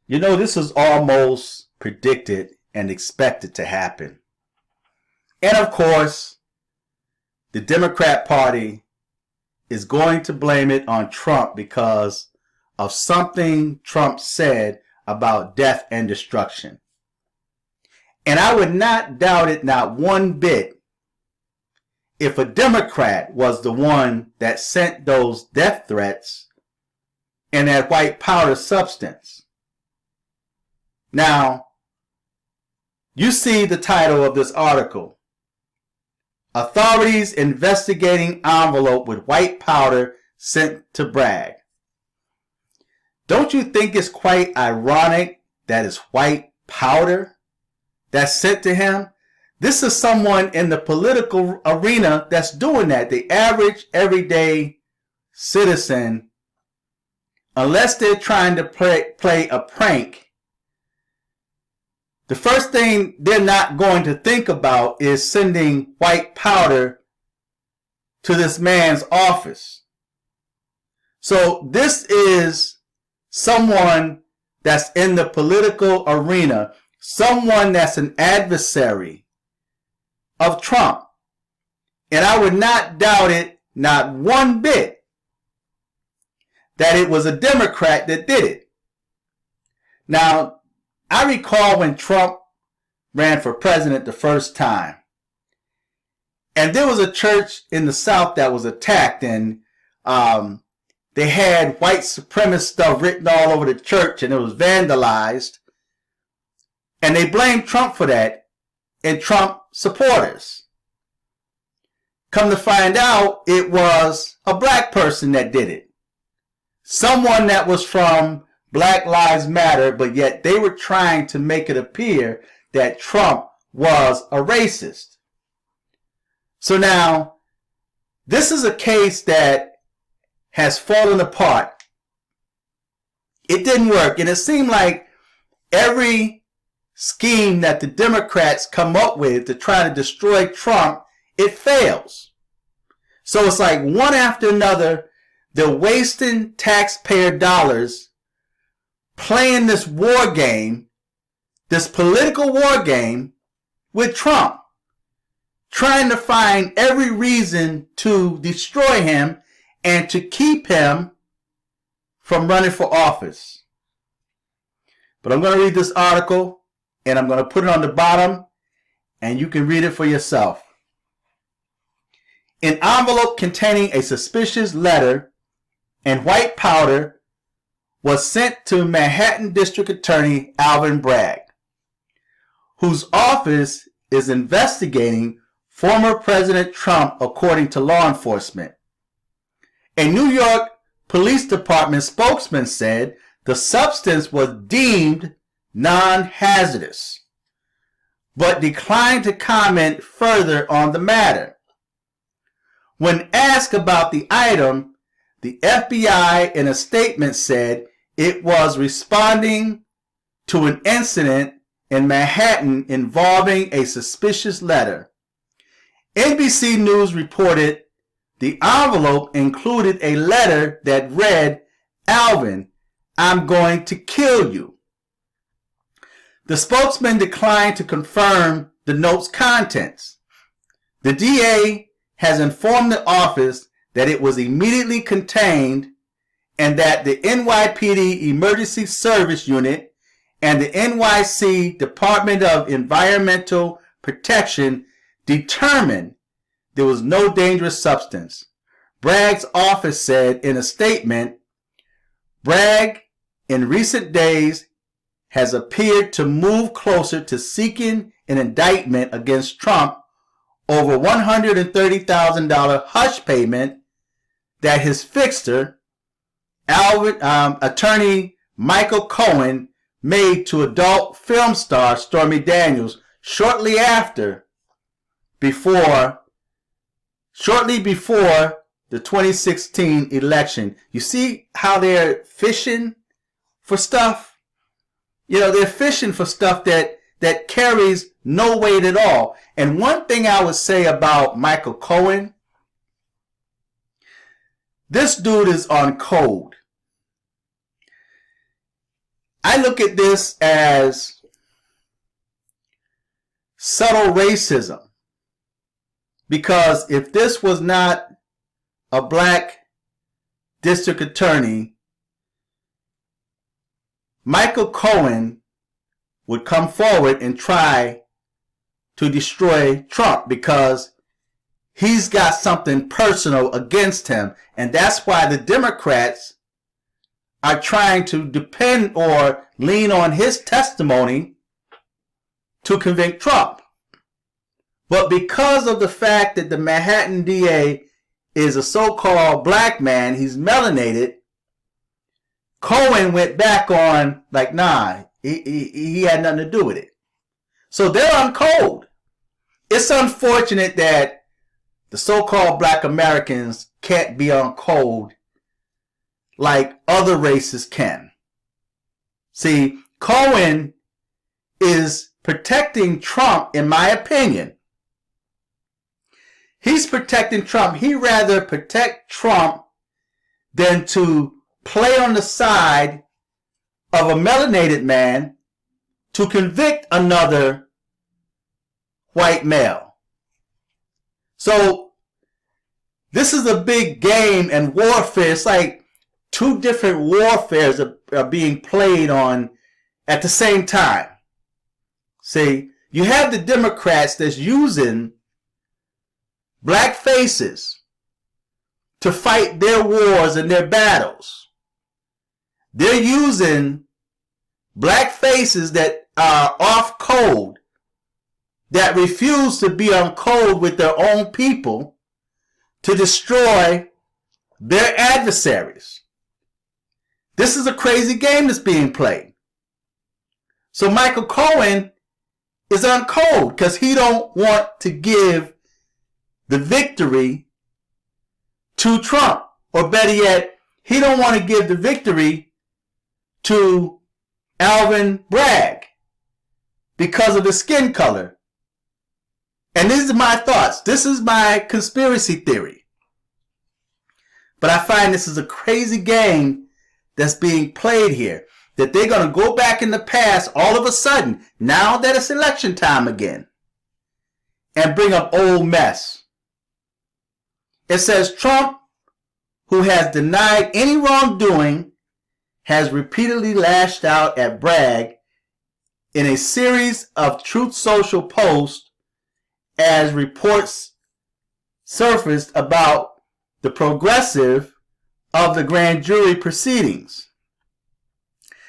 You know, this was almost predicted and expected to happen. And of course, the Democrat Party is going to blame it on Trump because of something Trump said about death and destruction. And I would not doubt it, not one bit, if a Democrat was the one that sent those death threats and that white powder substance. Now, you see the title of this article. Authorities investigating envelope with white powder sent to Bragg. Don't you think it's quite ironic that it's white powder that's sent to him? This is someone in the political arena that's doing that. The average, everyday citizen, unless they're trying to play a prank, the first thing they're not going to think about is sending white powder to this man's office. So this is someone that's in the political arena, someone that's an adversary of Trump. And I would not doubt it, not one bit, that it was a Democrat that did it. Now, I recall when Trump ran for president the first time, and there was a church in the South that was attacked, and they had white supremacist stuff written all over the church, and it was vandalized, and they blamed Trump for that and Trump supporters. Come to find out, it was a black person that did it. Someone that was from Black Lives Matter, but yet they were trying to make it appear that Trump was a racist. So now, this is a case that has fallen apart. It didn't work, and it seemed like every scheme that the Democrats come up with to try to destroy Trump, it fails. So it's like one after another, they're wasting taxpayer dollars playing this war game, this political war game with Trump, trying to find every reason to destroy him and to keep him from running for office. But I'm going to read this article and I'm going to put it on the bottom and you can read it for yourself. An envelope containing a suspicious letter and white powder was sent to Manhattan District Attorney Alvin Bragg, whose office is investigating former President Trump, according to law enforcement. A New York Police Department spokesman said the substance was deemed non-hazardous, but declined to comment further on the matter. When asked about the item, the FBI in a statement said it was responding to an incident in Manhattan involving a suspicious letter. NBC News reported the envelope included a letter that read, "Alvin, I'm going to kill you." The spokesman declined to confirm the note's contents. The DA has informed the office that it was immediately contained and that the NYPD Emergency Service Unit and the NYC Department of Environmental Protection determined there was no dangerous substance. Bragg's office said in a statement, Bragg in recent days has appeared to move closer to seeking an indictment against Trump over $130,000 hush payment that his fixer, attorney Michael Cohen, made to adult film star Stormy Daniels shortly before the 2016 election. You see how they're fishing for stuff? You know, they're fishing for stuff that carries no weight at all. And one thing I would say about Michael Cohen, this dude is on code. I I look at this as subtle racism, because if this was not a black district attorney, Michael Cohen would come forward and try to destroy Trump because he's got something personal against him. And that's why the Democrats are trying to depend or lean on his testimony to convict Trump. But because of the fact that the Manhattan DA is a so-called black man, he's melanated, Cohen went back on like, nah, he had nothing to do with it. So they're on code. It's unfortunate that the so-called black Americans can't be on code like other races can. See, Cohen is protecting Trump, in my opinion. He's protecting Trump. He'd rather protect Trump than to play on the side of a melanated man to convict another white male. So this is a big game and warfare. It's like two different warfares are being played on at the same time. See, you have the Democrats that's using black faces to fight their wars and their battles. They're using black faces that are off code, that refuse to be on code with their own people to destroy their adversaries. This is a crazy game that's being played. So Michael Cohen is on code because he don't want to give the victory to Trump. Or better yet, he don't want to give the victory to Alvin Bragg because of his skin color. And these are my thoughts. This is my conspiracy theory. But I find this is a crazy game that's being played here. That they're going to go back in the past all of a sudden, now that it's election time again, and bring up old mess. It says Trump, who has denied any wrongdoing, has repeatedly lashed out at Bragg in a series of Truth Social posts as reports surfaced about the progressive of the grand jury proceedings.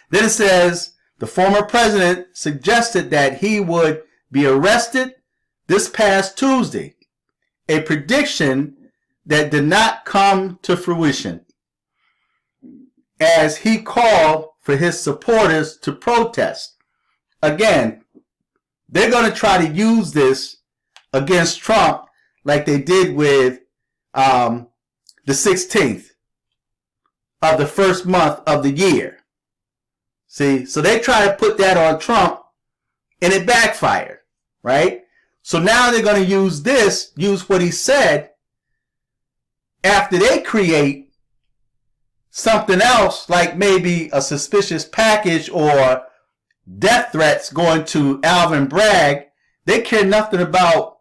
Then it says the former president suggested that he would be arrested this past Tuesday, a prediction that did not come to fruition, as he called for his supporters to protest. Again, they're going to try to use this against Trump like they did with the 16th of the first month of the year. See, so they try to put that on Trump and it backfired, right? So now they're going to use what he said after they create something else, like maybe a suspicious package or death threats going to Alvin Bragg. They care nothing about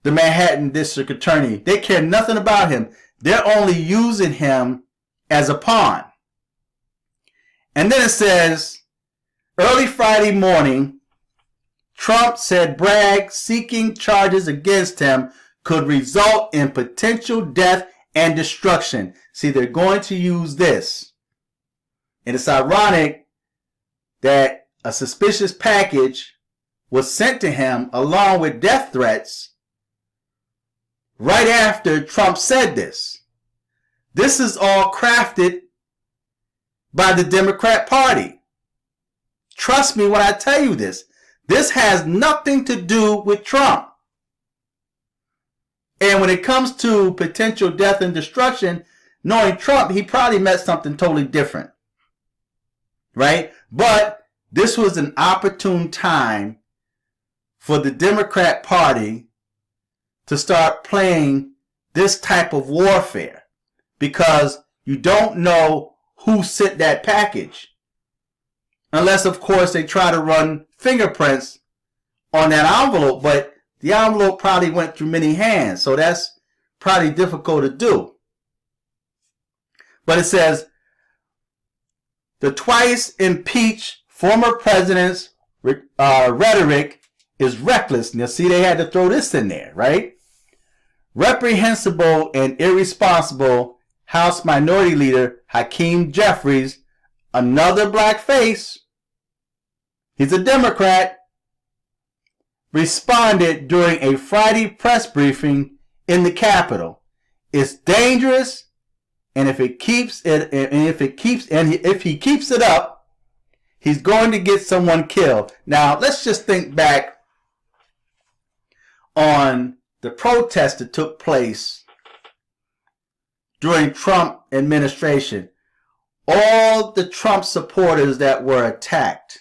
the Manhattan District Attorney. They care nothing about him. They're only using him as a pawn. And then it says, early Friday morning, Trump said Bragg seeking charges against him could result in potential death and destruction. See, they're going to use this. And it's ironic that a suspicious package was sent to him along with death threats right after Trump said this. This is all crafted by the Democrat Party. Trust me when I tell you this. This has nothing to do with Trump. And when it comes to potential death and destruction, knowing Trump, he probably meant something totally different. Right? But this was an opportune time for the Democrat Party to start playing this type of warfare, because you don't know who sent that package. Unless, of course, they try to run fingerprints on that envelope, but the envelope probably went through many hands, so that's probably difficult to do. But it says, the twice impeached former president's rhetoric is reckless. Now, see, they had to throw this in there, right? Reprehensible and irresponsible House Minority Leader Hakeem Jeffries, another black face, he's a Democrat, responded during a Friday press briefing in the Capitol. It's dangerous, and if he keeps it up, he's going to get someone killed. Now, let's just think back on the protest that took place during Trump administration. All the Trump supporters that were attacked.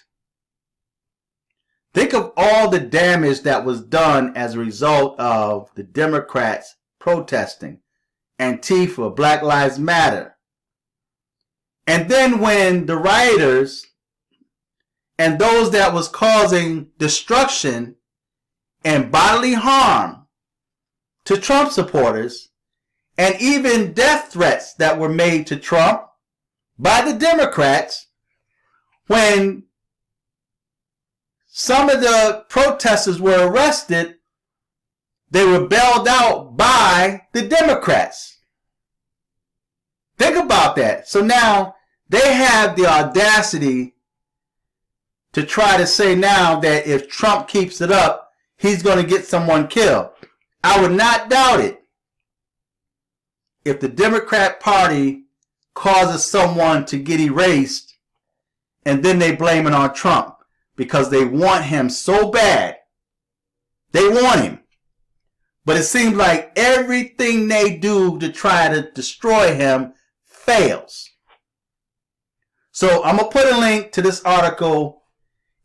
Think of all the damage that was done as a result of the Democrats protesting. Antifa, Black Lives Matter. And then when the rioters and those that was causing destruction and bodily harm to Trump supporters, and even death threats that were made to Trump by the Democrats, when some of the protesters were arrested, they were bailed out by the Democrats. Think about that. So now they have the audacity to try to say now that if Trump keeps it up, he's going to get someone killed. I would not doubt it if the Democrat Party causes someone to get erased and then they blame it on Trump because they want him so bad. They want him. But it seems like everything they do to try to destroy him fails. So I'm going to put a link to this article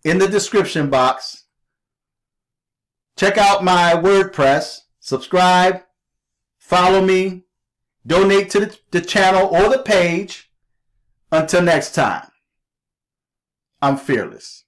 in the description box. Check out my WordPress. Subscribe. Follow me. Donate to the channel or the page. Until next time, I'm fearless.